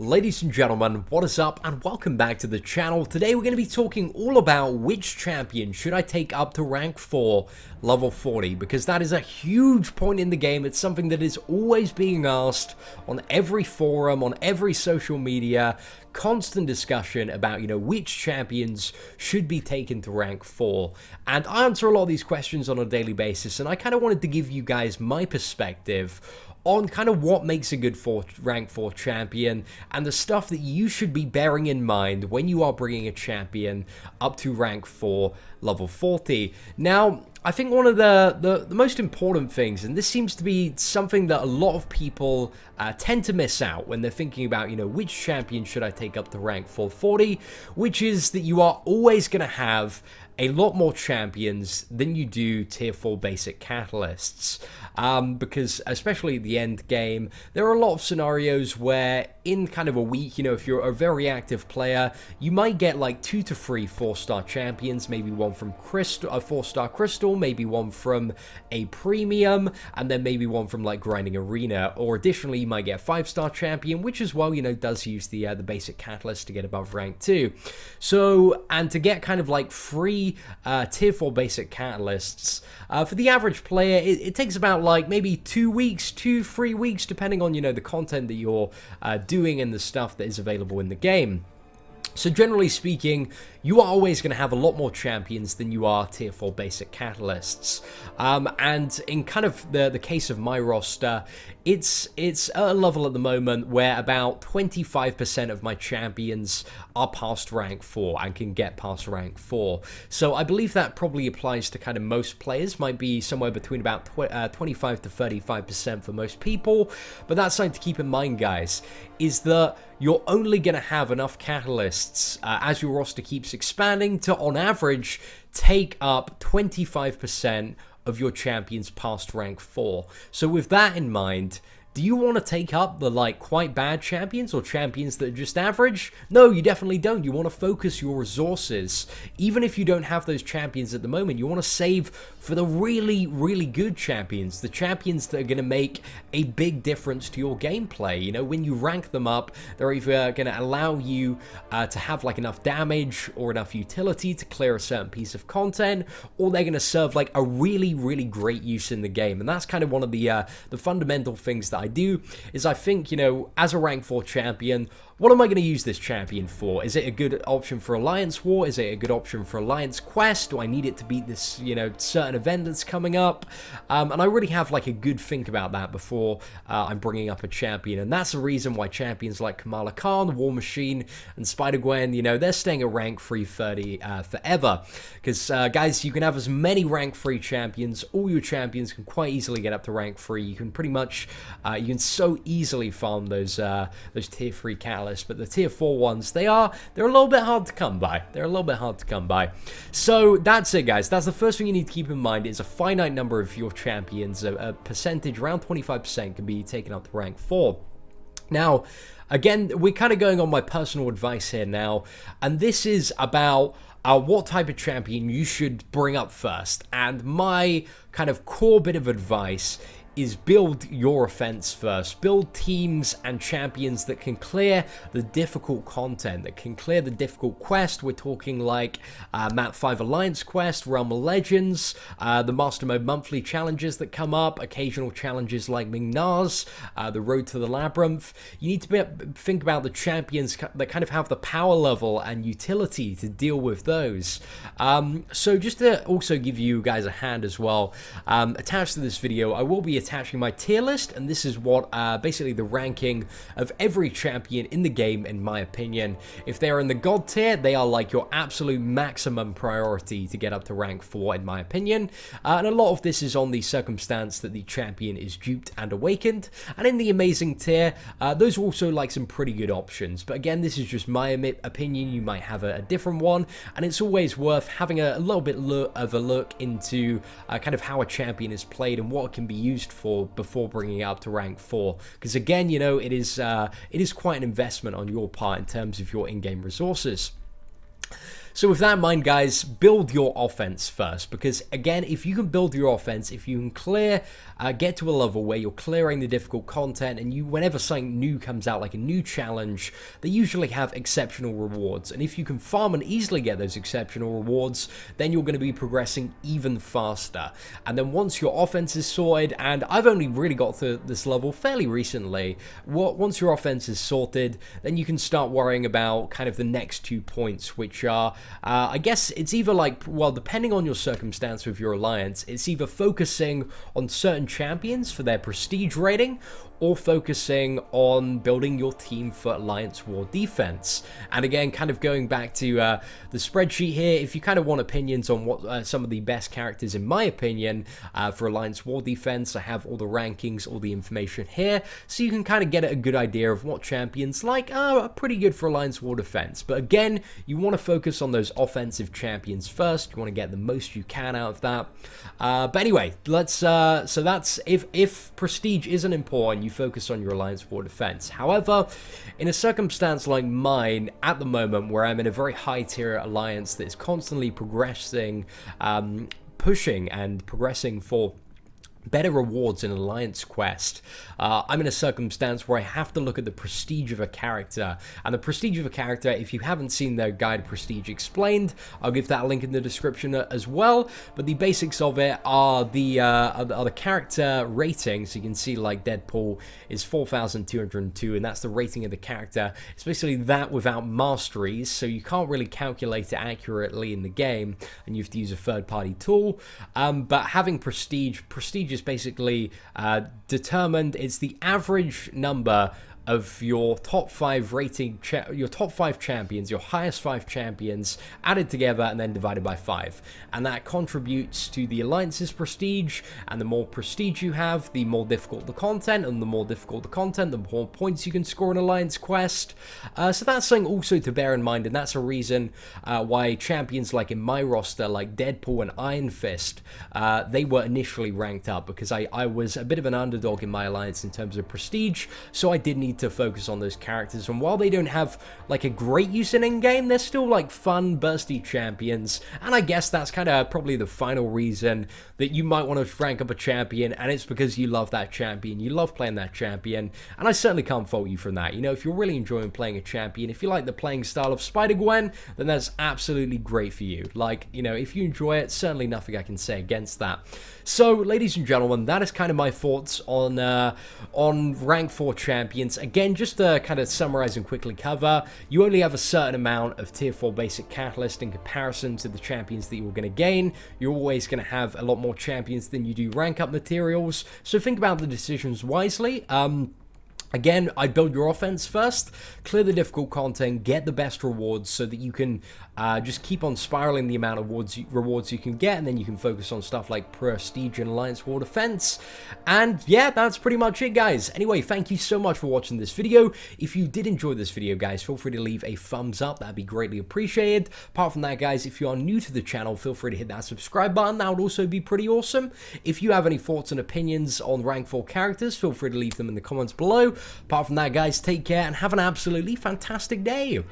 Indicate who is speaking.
Speaker 1: Ladies and gentlemen, what is up and welcome back to the channel. Today we're going to be talking all about which champion should I take up to rank 4, level 40, because that is a huge point in the game. It's something that is always being asked on every forum, on every social media, constant discussion about, which champions should be taken to rank 4. And I answer a lot of these questions on a daily basis, and I kind of wanted to give you guys my perspective on kind of what makes a good rank 4 champion and the stuff that you should be bearing in mind when you are bringing a champion up to rank 4 level 40. Now, I think one of the most important things, and this seems to be something that a lot of people tend to miss out when they're thinking about, which champion should I take up to rank 440, which is that you are always going to have a lot more champions than you do tier 4 basic catalysts, because especially at the end game, there are a lot of scenarios where in kind of a week, if you're a very active player, you might get like 2 to 3 4-star champions, maybe one from Crystal, a 4-star Crystal, maybe one from a Premium, and then maybe one from like Grinding Arena, or additionally you might get a 5-star champion, which as well, does use the basic catalyst to get above rank 2. So, and to get kind of like free tier 4 basic catalysts, for the average player, it takes about like maybe 2 weeks, 2-3 weeks, depending on, the content that you're doing and the stuff that is available in the game. So generally speaking, you are always going to have a lot more champions than you are tier 4 basic catalysts. And in kind of the case of my roster, it's at a level at the moment where about 25% of my champions are past rank 4 and can get past rank 4. So I believe that probably applies to kind of most players, might be somewhere between about 25 to 35% for most people. But that's something to keep in mind, guys, is that you're only going to have enough catalysts as your roster keeps expanding to, on average, take up 25% of your champions past rank 4. So with that in mind, do you want to take up the quite bad champions or champions that are just average? No, you definitely don't. You want to focus your resources. Even if you don't have those champions at the moment, you want to save for the really, really good champions, the champions that are going to make a big difference to your gameplay. When you rank them up, they're either going to allow you to have enough damage or enough utility to clear a certain piece of content, or they're going to serve a really, really great use in the game. And that's kind of one of the fundamental things that I do, is I think, as a rank 4 champion, what am I going to use this champion for? Is it a good option for Alliance War? Is it a good option for Alliance Quest? Do I need it to beat this, certain event that's coming up? And I really have a good think about that before I'm bringing up a champion. And that's the reason why champions like Kamala Khan, War Machine, and Spider-Gwen, they're staying at rank 330 forever. Because, guys, you can have as many rank 3 champions. All your champions can quite easily get up to rank 3. You can pretty much, you can so easily farm those tier 3 catalysts. But the tier 4 ones, they're a little bit hard to come by. So that's it, guys. That's the first thing you need to keep in mind, is a finite number of your champions, a percentage, around 25% can be taken up to rank 4. Now, again, we're kind of going on my personal advice here now, and this is about what type of champion you should bring up first. And my kind of core bit of advice is build your offense first. Build teams and champions that can clear the difficult content, that can clear the difficult quest. We're talking like Map 5 Alliance Quest, Realm of Legends, the Master Mode monthly challenges that come up, occasional challenges like Mingnaz, the Road to the Labyrinth. You need to think about the champions that kind of have the power level and utility to deal with those. So just to also give you guys a hand as well, attached to this video, I will be attaching my tier list, and this is what basically the ranking of every champion in the game, in my opinion. If they're in the god tier, they are your absolute maximum priority to get up to rank 4, in my opinion. And a lot of this is on the circumstance that the champion is duped and awakened. And in the amazing tier, those are also some pretty good options. But again, this is just my opinion. You might have a different one, and it's always worth having a little bit of a look into kind of how a champion is played and what it can be used for before bringing it up to rank 4, because again, it is quite an investment on your part in terms of your in-game resources. So with that in mind, guys, build your offense first, because again, if you can build your offense, if you can clear, get to a level where you're clearing the difficult content, and whenever something new comes out, like a new challenge, they usually have exceptional rewards. And if you can farm and easily get those exceptional rewards, then you're going to be progressing even faster. And then once your offense is sorted, and I've only really got to this level fairly recently, once your offense is sorted, then you can start worrying about kind of the next 2 points, which are, I guess it's either like, well, depending on your circumstance with your alliance, it's either focusing on certain champions for their prestige rating, or focusing on building your team for Alliance War defense. And again, kind of going back to the spreadsheet here, if you kind of want opinions on what some of the best characters, in my opinion, for Alliance War defense, I have all the rankings, all the information here, so you can kind of get a good idea of what champions like are pretty good for Alliance War defense. But again, you want to focus on those offensive champions first. You want to get the most you can out of that. But anyway, let's so that's if prestige isn't important, you focus on your Alliance War defense. However, in a circumstance like mine at the moment, where I'm in a very high tier alliance that is constantly progressing, pushing and progressing for better rewards in Alliance Quest, I'm in a circumstance where I have to look at the prestige of a character. And the prestige of a character, if you haven't seen their guide Prestige Explained, I'll give that a link in the description as well. But the basics of it are the character rating. So you can see like Deadpool is 4,202, and that's the rating of the character. It's basically that without masteries, so you can't really calculate it accurately in the game, and you have to use a third-party tool. But having prestige is basically determined. It's the average number of your top 5 rating, your top 5 champions, your highest 5 champions added together and then divided by 5. And that contributes to the alliance's prestige, and the more prestige you have, the more difficult the content, and the more difficult the content, the more points you can score in Alliance Quest. So that's something also to bear in mind, and that's a reason why champions like in my roster, like Deadpool and Iron Fist, they were initially ranked up, because I was a bit of an underdog in my alliance in terms of prestige, so I did need to focus on those characters. And while they don't have like a great use in in-game, they're still like fun, bursty champions. And I guess that's kind of probably the final reason that you might want to rank up a champion, and it's because you love that champion, you love playing that champion, and I certainly can't fault you from that. You know, if you're really enjoying playing a champion, if you like the playing style of Spider-Gwen, then that's absolutely great for you. Like, you know, if you enjoy it, certainly nothing I can say against that. So, ladies and gentlemen, that is kind of my thoughts on rank 4 champions. Again, just to kind of summarize and quickly cover, you only have a certain amount of tier 4 basic catalyst in comparison to the champions that you're going to gain. You're always going to have a lot more champions than you do rank up materials, so think about the decisions wisely. Again, I build your offense first, clear the difficult content, get the best rewards so that you can just keep on spiraling the amount of rewards you can get, and then you can focus on stuff like Prestige and Alliance War Defense. And yeah, that's pretty much it, guys. Anyway, thank you so much for watching this video. If you did enjoy this video, guys, feel free to leave a thumbs up. That'd be greatly appreciated. Apart from that, guys, if you are new to the channel, feel free to hit that subscribe button. That would also be pretty awesome. If you have any thoughts and opinions on rank 4 characters, feel free to leave them in the comments below. Apart from that, guys, take care and have an absolutely fantastic day.